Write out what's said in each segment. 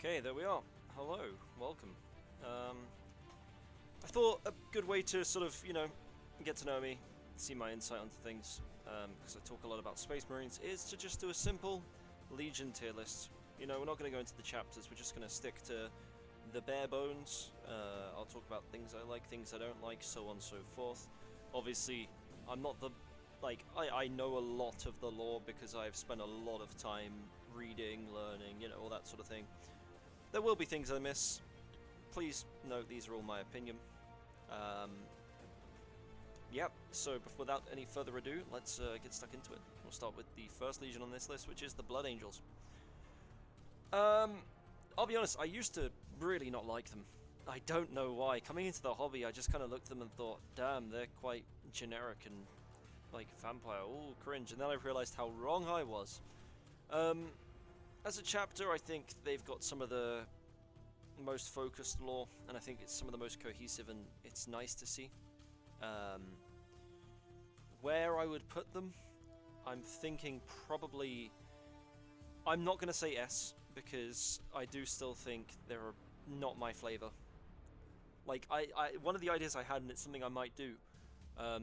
Okay, there we are. Hello, welcome. I thought a good way to sort of, get to know me, see my insight onto things, because I talk a lot about Space Marines, is to just do a simple Legion tier list. We're not going to go into the chapters, we're just going to stick to the bare bones. I'll talk about things I like, things I don't like, so on and so forth. Obviously, I'm not the... I know a lot of the lore because I've spent a lot of time reading, learning, all that sort of thing. There will be things I miss. Please note these are all my opinion. Yep, so without any further ado, let's get stuck into it. We'll start with the first Legion on this list, which is the Blood Angels. I'll be honest, I used to really not like them. I don't know why. Coming into the hobby, I just kind of looked at them and thought, damn, they're quite generic and like vampire, ooh, cringe. And then I realized how wrong I was. As a chapter, I think they've got some of the most focused lore, and I think it's some of the most cohesive, and it's nice to see. Where I would put them, I'm thinking probably... I'm not going to say S, because I do still think they're not my flavor. Like, one of the ideas I had, and it's something I might do,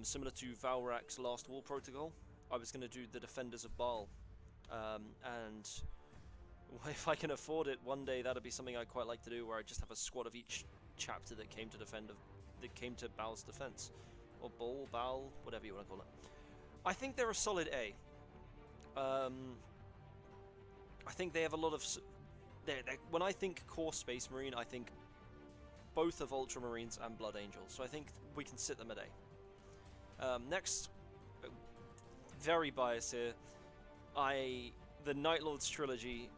similar to Valrak's Last War Protocol, I was going to do the Defenders of Baal, and if I can afford it, one day that'd be something I'd quite like to do, where I just have a squad of each chapter that came to Baal's defense, or Baal, whatever you want to call it. I think they're a solid A. I think they have a lot of... when I think core Space Marine, I think both of Ultramarines and Blood Angels, so I think we can sit them at A. Next, very biased here, the Night Lords trilogy,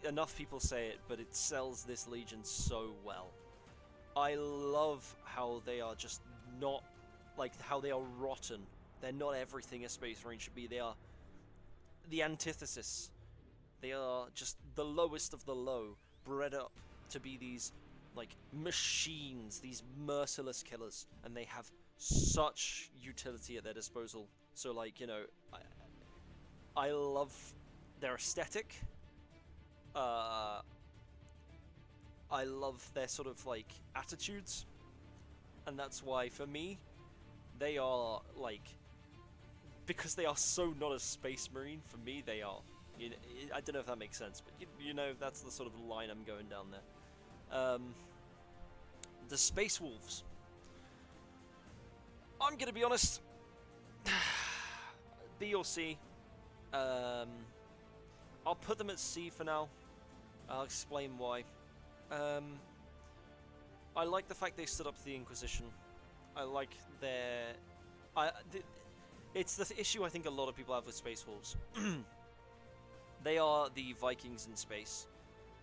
enough people say it, but it sells this Legion so well. I love how they are just not, how they are rotten. They're not everything a Space Marine should be. They are the antithesis. They are just the lowest of the low, bred up to be these, machines, these merciless killers, and they have such utility at their disposal. So, I love their aesthetic. I love their sort of, attitudes. And that's why, for me, they are, because they are so not a Space Marine, for me, they are. I don't know if that makes sense, but, that's the sort of line I'm going down there. The Space Wolves. I'm gonna be honest. B or C. I'll put them at C for now. I'll explain why. I like the fact they stood up to the Inquisition. I like their... it's the issue I think a lot of people have with Space Wolves. They are the Vikings in space.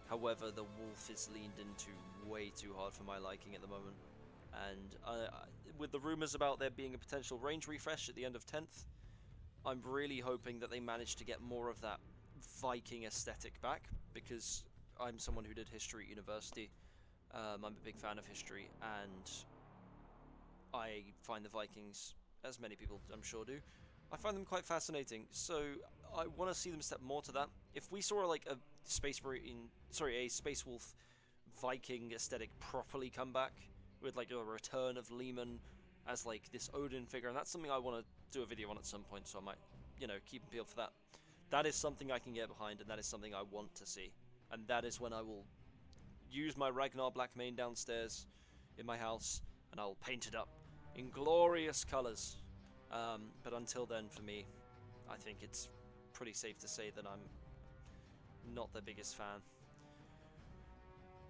However, the Wolf is leaned into way too hard for my liking at the moment. And with the rumours about there being a potential range refresh at the end of 10th, I'm really hoping that they manage to get more of that Viking aesthetic back, because I'm someone who did history at university. I'm a big fan of history, and I find the Vikings, as many people I'm sure do, I find them quite fascinating. So I want to see them step more to that. If we saw a Space Wolf Viking aesthetic properly come back, with a return of Lehman as this Odin figure, and that's something I want to do a video on at some point, so I might, keep and peeled for that. That is something I can get behind, and that is something I want to see. And that is when I will use my Ragnar Black Mane downstairs in my house, and I'll paint it up in glorious colours. But until then, for me, I think it's pretty safe to say that I'm not the biggest fan.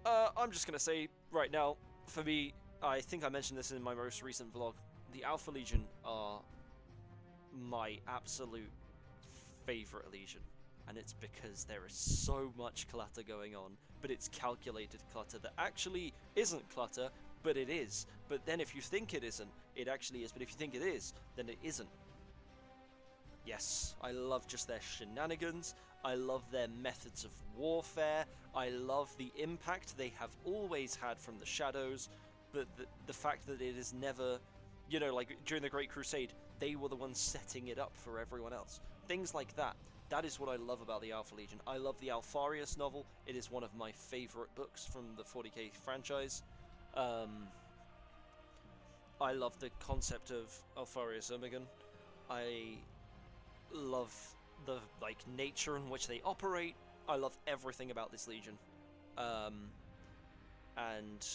I'm just going to say right now, for me, I think I mentioned this in my most recent vlog, the Alpha Legion are my absolute favourite Legion. And it's because there is so much clutter going on, but it's calculated clutter that actually isn't clutter, but it is. But then if you think it isn't, it actually is. But if you think it is, then it isn't. Yes, I love just their shenanigans. I love their methods of warfare. I love the impact they have always had from the shadows. But the fact that it is never, during the Great Crusade, they were the ones setting it up for everyone else. Things like that. that is what I love about the Alpha Legion. I love the Alfarius novel. It is one of my favorite books from the 40k franchise. I love the concept of Alfarius Omega. I love the nature in which they operate. I love everything about this Legion. And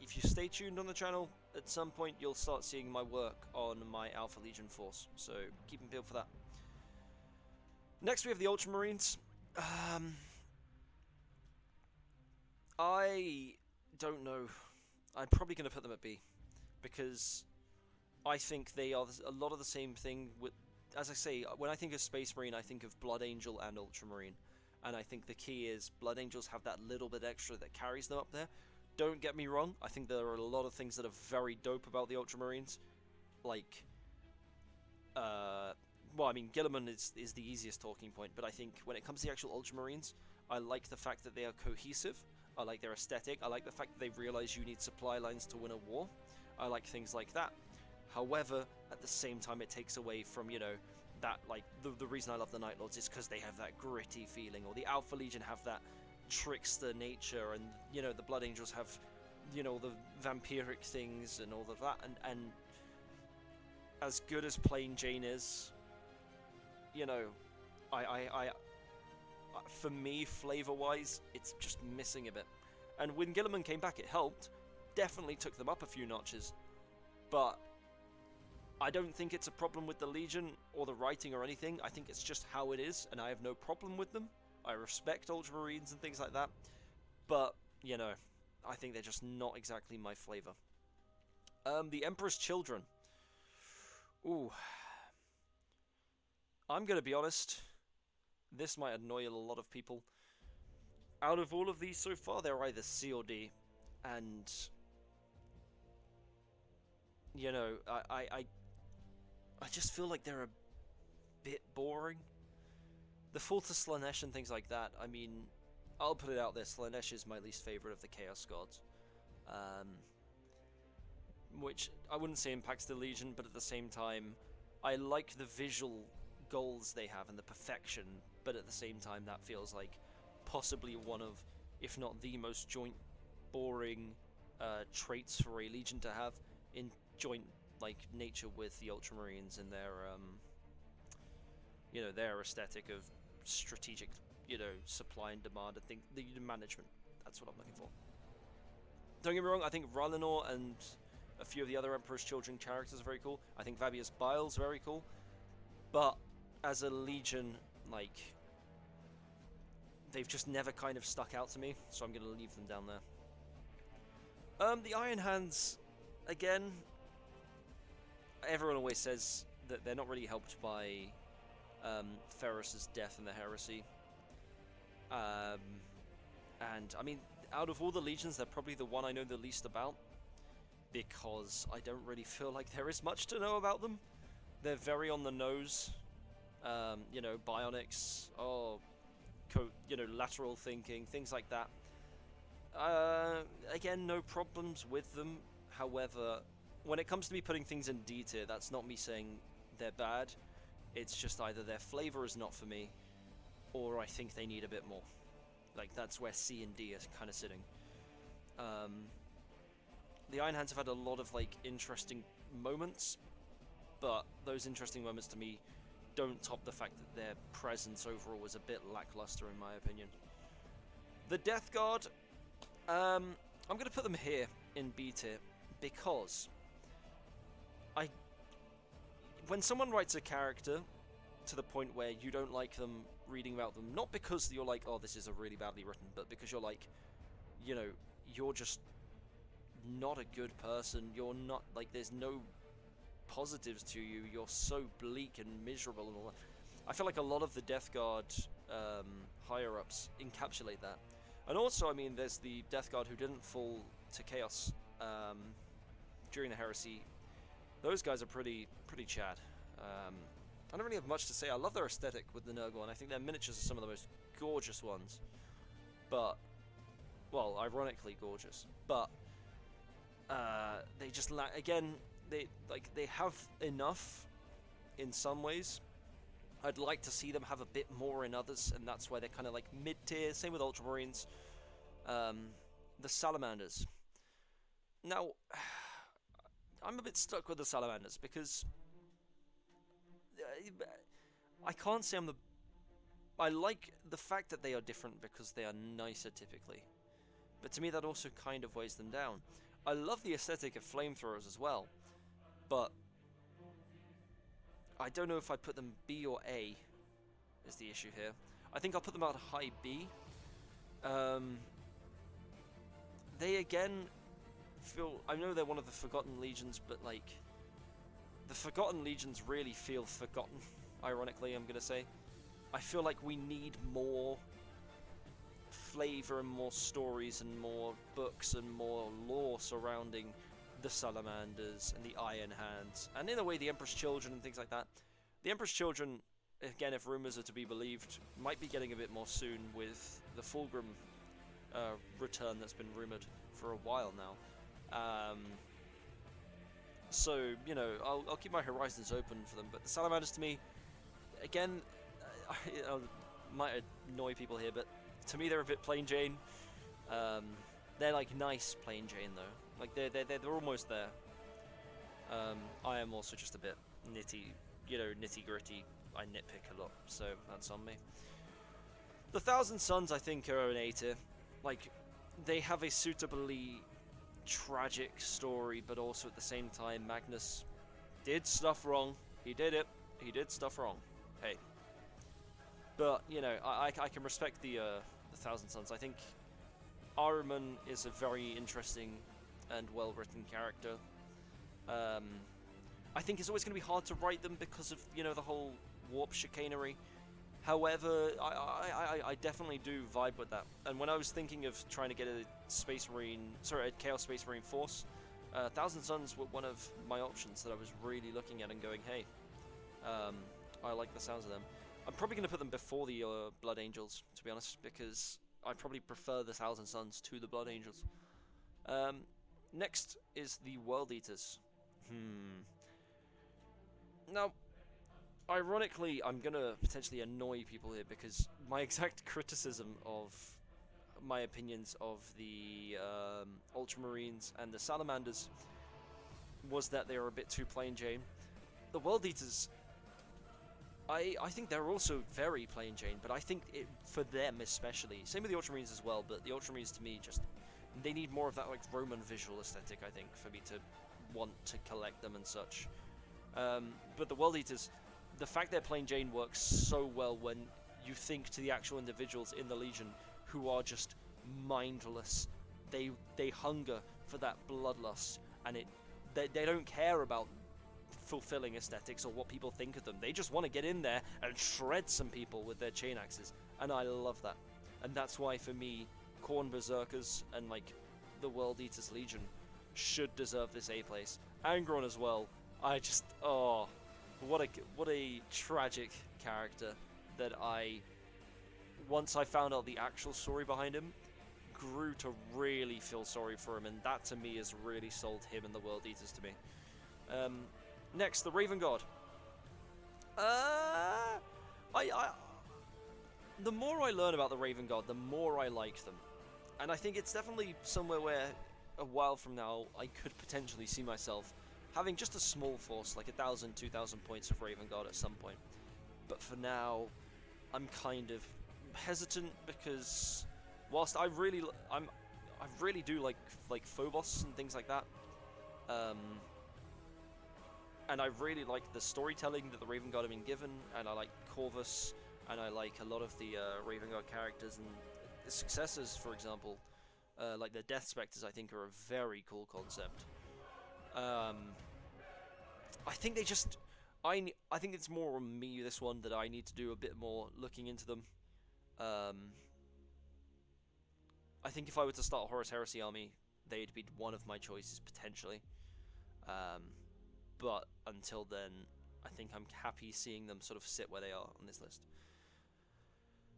if you stay tuned on the channel, at some point you'll start seeing my work on my Alpha Legion force. So keep them peeled for that. Next we have the Ultramarines. I don't know. I'm probably going to put them at B, because I think they are a lot of the same thing. With, as I say, when I think of Space Marine, I think of Blood Angel and Ultramarine, and I think the key is Blood Angels have that little bit extra that carries them up there. Don't get me wrong, I think there are a lot of things that are very dope about the Ultramarines, like, well, I mean, Gilliman is the easiest talking point, but I think when it comes to the actual Ultramarines, I like the fact that they are cohesive. I like their aesthetic. I like the fact that they realize you need supply lines to win a war. I like things like that. However, at the same time, it takes away from, you know, that, like, the reason I love the Night Lords is because they have that gritty feeling, or the Alpha Legion have that trickster nature, and, you know, the Blood Angels have, you know, the vampiric things and all of that, and as good as Plain Jane is, you know, I for me, flavor-wise, it's just missing a bit. And when Gilliman came back, it helped. Definitely took them up a few notches. But I don't think it's a problem with the Legion or the writing or anything. I think it's just how it is, and I have no problem with them. I respect Ultramarines and things like that. But, you know, I think they're just not exactly my flavor. The Emperor's Children. Ooh. I'm going to be honest. This might annoy a lot of people. Out of all of these so far, they're either C or D. And, you know, I just feel like they're a bit boring. The Fall to Slanesh and things like that, I mean, I'll put it out there, Slanesh is my least favorite of the Chaos Gods. Which I wouldn't say impacts the Legion, but at the same time, I like the visual goals they have and the perfection, but at the same time that feels like possibly one of, if not the most joint boring traits for a Legion to have, in joint like nature with the Ultramarines and their you know, their aesthetic of strategic, you know, supply and demand. I think the management, that's what I'm looking for. Don't get me wrong, I think R'hllor and a few of the other Emperor's Children characters are very cool. I think Vabius Bile's very cool, but as a Legion, like, they've just never kind of stuck out to me, so I'm going to leave them down there. The Iron Hands, again, everyone always says that they're not really helped by Ferrus's death and the heresy. And, I mean, out of all the Legions, they're probably the one I know the least about, because I don't really feel like there is much to know about them. They're very on the nose. You know, bionics, you know, lateral thinking, things like that. Again, no problems with them. However, when it comes to me putting things in D tier, that's not me saying they're bad. It's just either their flavor is not for me, or I think they need a bit more. Like, that's where C and D are kind of sitting. The Iron Hands have had a lot of, like, interesting moments, but those interesting moments to me don't top the fact that their presence overall was a bit lackluster in my opinion. The Death Guard, I'm going to put them here in B tier, because when someone writes a character to the point where you don't like them reading about them, not because you're like, oh, this is a really badly written, but because you're like, you know, you're just not a good person, you're not, like, there's no positives to you, you're so bleak and miserable and all that. I feel like a lot of the Death Guard higher-ups encapsulate that. And also, I mean, there's the Death Guard who didn't fall to Chaos during the Heresy. Those guys are pretty chad. I don't really have much to say. I love their aesthetic with the Nurgle, and I think their miniatures are some of the most gorgeous ones. But, well, ironically gorgeous. But they just lack, again, they have enough in some ways. I'd like to see them have a bit more in others, and that's why they're kind of like mid-tier. Same with Ultramarines. The Salamanders. Now, I'm a bit stuck with the Salamanders because I can't say I'm the... I like the fact that they are different because they are nicer typically. But to me that also kind of weighs them down. I love the aesthetic of flamethrowers as well, but I don't know if I put them B or A is the issue here. I think I'll put them out a high B. They again feel... I know they're one of the Forgotten Legions, but like... The Forgotten Legions really feel forgotten, ironically, I'm going to say. I feel like we need more flavor and more stories and more books and more lore surrounding the Salamanders and the Iron Hands, and in a way the Emperor's Children and things like that. The Emperor's Children, again, if rumors are to be believed, might be getting a bit more soon with the Fulgrim return that's been rumored for a while now. So, you know, I'll keep my horizons open for them, but the Salamanders to me, again, I might annoy people here, but to me they're a bit plain Jane. They're like nice plain Jane though. Like they're almost there. I am also just a bit nitty gritty. I nitpick a lot, so that's on me. The Thousand Sons I think are an A tier. Like they have a suitably tragic story, but also at the same time Magnus did stuff wrong. He did it. He did stuff wrong. Hey. But, you know, I can respect the Thousand Sons. I think Ahriman is a very interesting and well-written character. I think it's always going to be hard to write them because of, you know, the whole warp chicanery. However, I definitely do vibe with that. And when I was thinking of trying to get a Chaos Space Marine force, Thousand Sons were one of my options that I was really looking at and going, hey, I like the sounds of them. I'm probably going to put them before the Blood Angels, to be honest, because I probably prefer the Thousand Sons to the Blood Angels. Next is the World Eaters. Now, ironically, I'm going to potentially annoy people here because my exact criticism of my opinions of the Ultramarines and the Salamanders was that they were a bit too plain Jane. The World Eaters... I think they're also very plain Jane, but I think for them especially, same with the Ultramarines as well, but the Ultramarines to me just, they need more of that like Roman visual aesthetic, I think, for me to want to collect them and such. But the World Eaters, the fact they're plain Jane works so well when you think to the actual individuals in the Legion who are just mindless. They hunger for that bloodlust, and they don't care about fulfilling aesthetics or what people think of them. They just want to get in there and shred some people with their chain axes, and I love that. And that's why for me, Khorne Berserkers and like the World Eaters Legion should deserve this A place. Angron as well. I just what a tragic character that once I found out the actual story behind him, grew to really feel sorry for him, and that to me has really sold him and the World Eaters to me. Next, the Raven God. The more I learn about the Raven God, the more I like them. And I think it's definitely somewhere where, a while from now, I could potentially see myself having just a small force, like 1,000, 2,000 points of Raven God at some point. But for now, I'm kind of hesitant because, whilst I really do like Phobos and things like that, and I really like the storytelling that the Raven God have been given, and I like Corvus, and I like a lot of the Raven God characters and the successors, for example, like the Death Spectres. I think are a very cool concept. I think they just, I think it's more on me, this one, that I need to do a bit more looking into them. I think if I were to start a Horus Heresy army, they'd be one of my choices potentially. But until then, I think I'm happy seeing them sort of sit where they are on this list.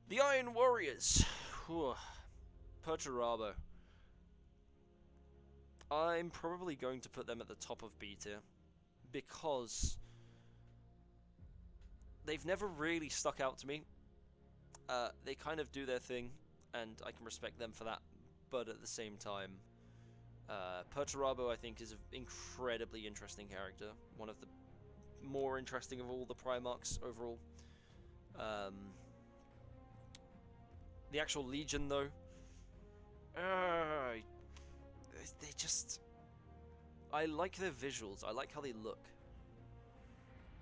The Iron Warriors. Perturabo. I'm probably going to put them at the top of B tier, because they've never really stuck out to me. They kind of do their thing, and I can respect them for that. But at the same time, Perturabo, I think, is an incredibly interesting character. One of the more interesting of all the Primarchs overall. The actual Legion, though, they just... I like their visuals, I like how they look.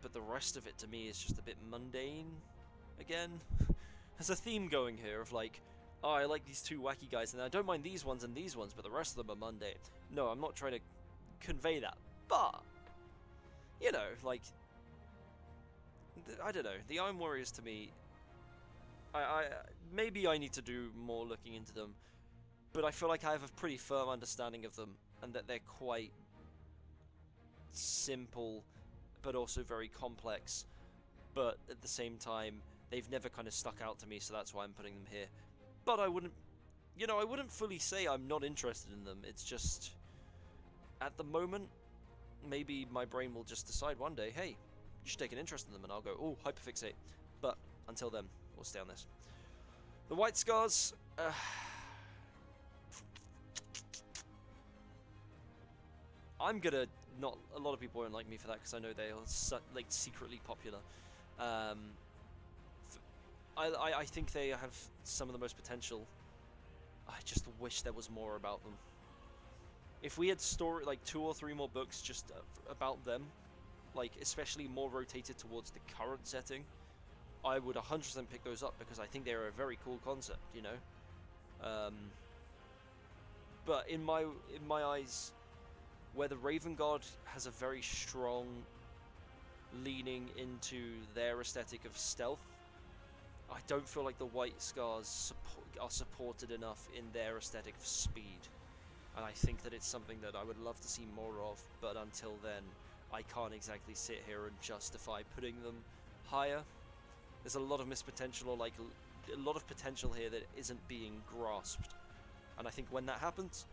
But the rest of it, to me, is just a bit mundane, again. There's a theme going here of like, oh, I like these two wacky guys, and I don't mind these ones and these ones, but the rest of them are mundane. No, I'm not trying to convey that, but, you know, like, I don't know, the Iron Warriors to me, maybe I need to do more looking into them, but I feel like I have a pretty firm understanding of them, and that they're quite simple, but also very complex, but at the same time, they've never kind of stuck out to me, so that's why I'm putting them here. But I wouldn't, you know, I wouldn't fully say I'm not interested in them, it's just, at the moment, maybe my brain will just decide one day, hey, you should take an interest in them, and I'll go, oh, hyperfixate. But until then, we'll stay on this. The White Scars, I'm gonna not. A lot of people won't like me for that because I know they are like secretly popular. I think they have some of the most potential. I just wish there was more about them. If we had like 2 or 3 more books just about them, like especially more rotated towards the current setting, I would 100% pick those up because I think they're a very cool concept, you know. But in my eyes, where the Raven Guard has a very strong leaning into their aesthetic of stealth, I don't feel like the White Scars are supported enough in their aesthetic of speed. And I think that it's something that I would love to see more of, but until then, I can't exactly sit here and justify putting them higher. There's a lot of missed potential, or like a lot of potential here that isn't being grasped. And I think when that happens,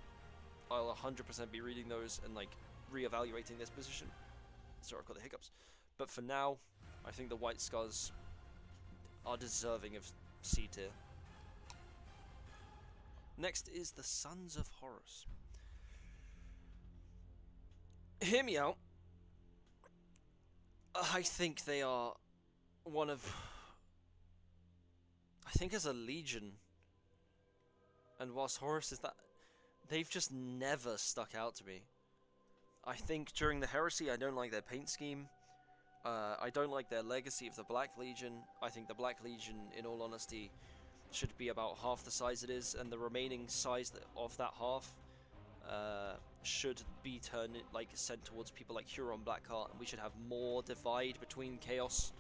I'll 100% be reading those and like re-evaluating this position. Sorry, I've got the hiccups. But for now, I think the White Scars are deserving of C tier. Next is the Sons of Horus. Hear me out. I think they are one of... I think as a legion, and whilst Horus is that... They've just never stuck out to me. I think during the Heresy, I don't like their paint scheme. I don't like their legacy of the Black Legion. I think the Black Legion, in all honesty, should be about half the size it is, and the remaining size of that half should be sent towards people like Huron Blackheart, and we should have more divide between chaos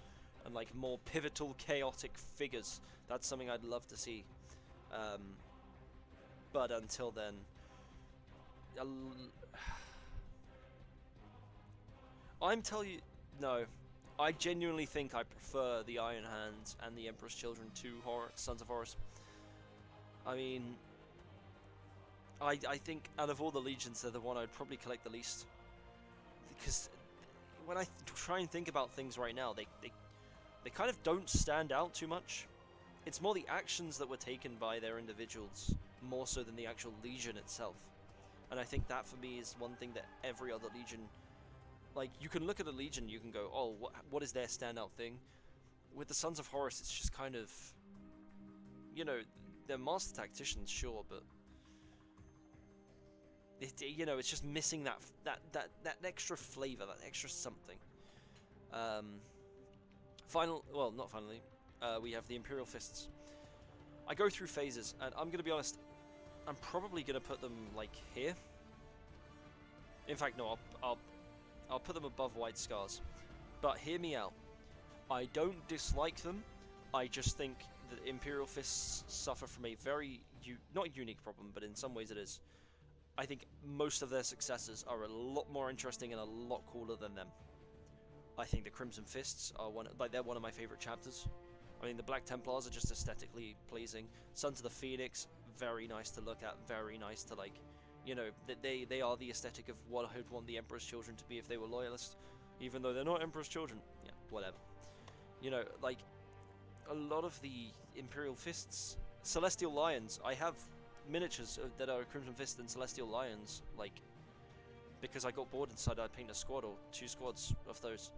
and like more pivotal chaotic figures. That's something I'd love to see. But until then, I'm telling you, no. I genuinely think I prefer the Iron Hands and the Emperor's Children to Sons of Horus. I mean, I think out of all the legions, they're the one I'd probably collect the least. Because when I try and think about things right now, they kind of don't stand out too much. It's more the actions that were taken by their individuals, more so than the actual legion itself. And I think that for me is one thing that every other legion, like, you can look at a legion, you can go, oh, what is their standout thing? With the Sons of Horus, it's just kind of, you know, they're master tacticians, sure, but you know, it's just missing that extra flavor, that extra something. Not finally, we have the Imperial Fists. I go through phases, and I'm gonna be honest, I'm probably gonna put them like here. In fact, no, I'll put them above White Scars. But hear me out. I don't dislike them. I just think that Imperial Fists suffer from a very not unique problem, but in some ways it is. I think most of their successors are a lot more interesting and a lot cooler than them. I think the Crimson Fists are they're one of my favorite chapters. I mean, the Black Templars are just aesthetically pleasing. Sons of the Phoenix, very nice to look at, very nice to like, you know, they are the aesthetic of what I'd want the Emperor's Children to be if they were loyalists, even though they're not Emperor's Children. Yeah, whatever. You know, like, a lot of the Imperial Fists, Celestial Lions, I have miniatures that are Crimson Fist and Celestial Lions, like, because I got bored and decided I'd paint a squad or 2 squads of those.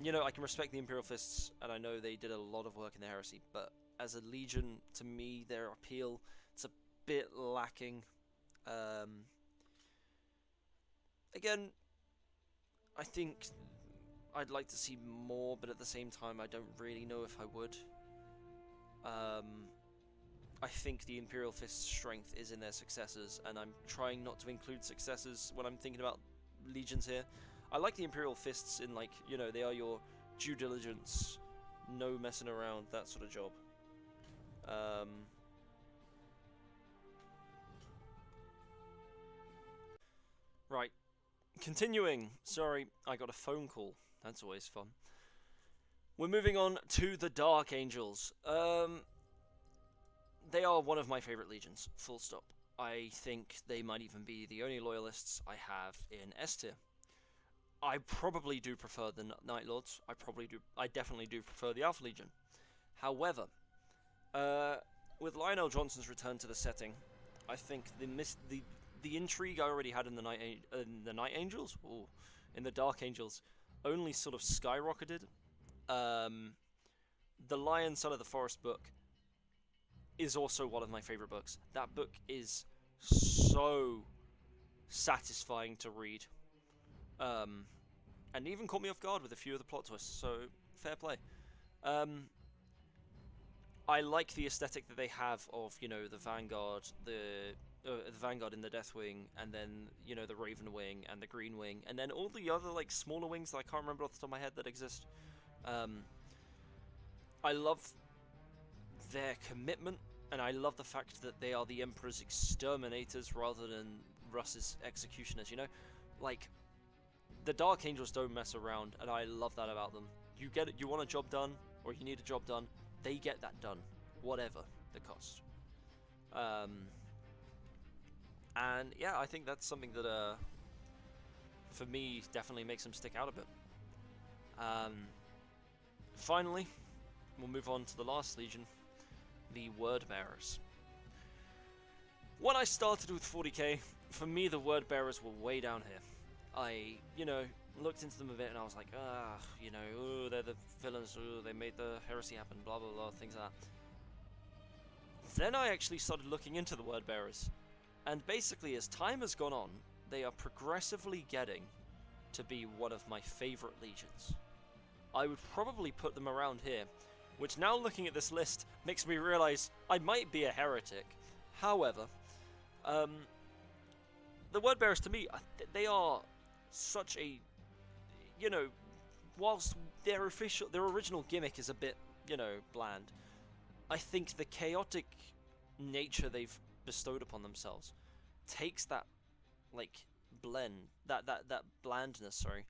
You know, I can respect the Imperial Fists, and I know they did a lot of work in the Heresy, but as a Legion, to me, their appeal, it's a bit lacking. Again, I think I'd like to see more, but at the same time, I don't really know if I would. I think the Imperial Fist's strength is in their successors, and I'm trying not to include successors when I'm thinking about Legions here. I like the Imperial Fists in, like, you know, they are your due diligence, no messing around, that sort of job. Right. Continuing. Sorry, I got a phone call. That's always fun. We're moving on to the Dark Angels. They are one of my favourite legions, full stop. I think they might even be the only loyalists I have in S tier. I probably do prefer the Night Lords. I definitely do prefer the Alpha Legion. However, with Lionel Johnson's return to the setting, I think the intrigue I already had in the Night Angels, ooh, in the Dark Angels, only sort of skyrocketed. The Lion Son of the Forest book is also one of my favorite books. That book is so satisfying to read. And even caught me off guard with a few of the plot twists, so fair play. I like the aesthetic that they have of, you know, the Vanguard, the Vanguard in the Deathwing, and then, you know, the Raven Wing and the Green Wing, and then all the other, like, smaller wings that I can't remember off the top of my head that exist. I love their commitment, and I love the fact that they are the Emperor's exterminators rather than Russ's executioners, you know? Like, the Dark Angels don't mess around, and I love that about them. You get it, you want a job done, or you need a job done, they get that done, whatever the cost. And yeah, I think that's something that, for me, definitely makes them stick out a bit. Finally, we'll move on to the last Legion, the Word Bearers. When I started with 40k, for me the Word Bearers were way down here. I, you know, looked into them a bit and I was like, you know, oh, they're the villains, oh, they made the heresy happen, blah blah blah, things like that. Then I actually started looking into the Word Bearers, and basically as time has gone on, they are progressively getting to be one of my favourite legions. I would probably put them around here, which now looking at this list makes me realise I might be a heretic. However, the Word Bearers to me, they are such a, you know, whilst their original gimmick is a bit, you know, bland, I think the chaotic nature they've bestowed upon themselves takes that, like, that blandness, sorry,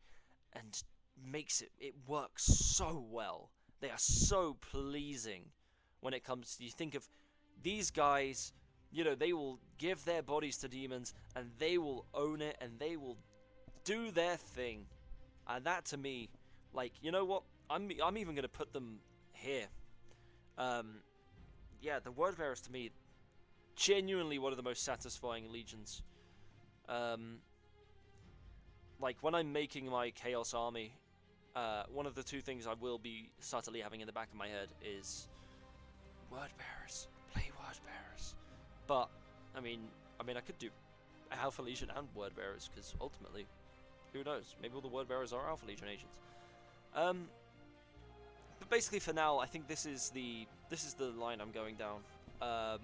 and makes it work so well. They are so pleasing when it comes to, you think of these guys, you know, they will give their bodies to demons and they will own it and they will do their thing. And that to me, like, you know what, I'm even going to put them here. Yeah, the Word Bearers to me, genuinely one of the most satisfying legions. Like, when I'm making my Chaos army, one of the two things I will be subtly having in the back of my head is Word Bearers, play Word Bearers. But I mean, I could do Alpha Legion and Word Bearers, because ultimately, who knows? Maybe all the Word Bearers are Alpha Legion agents. But basically, for now, I think this is the line I'm going down. I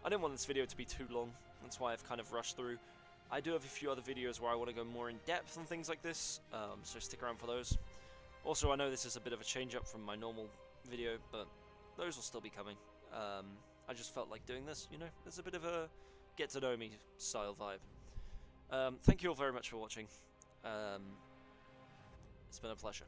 didn't want this video to be too long. That's why I've kind of rushed through. I do have a few other videos where I want to go more in depth on things like this, so stick around for those. Also, I know this is a bit of a change up from my normal video, but those will still be coming. I just felt like doing this, you know? There's a bit of a get-to-know-me style vibe. Thank you all very much for watching. It's been a pleasure.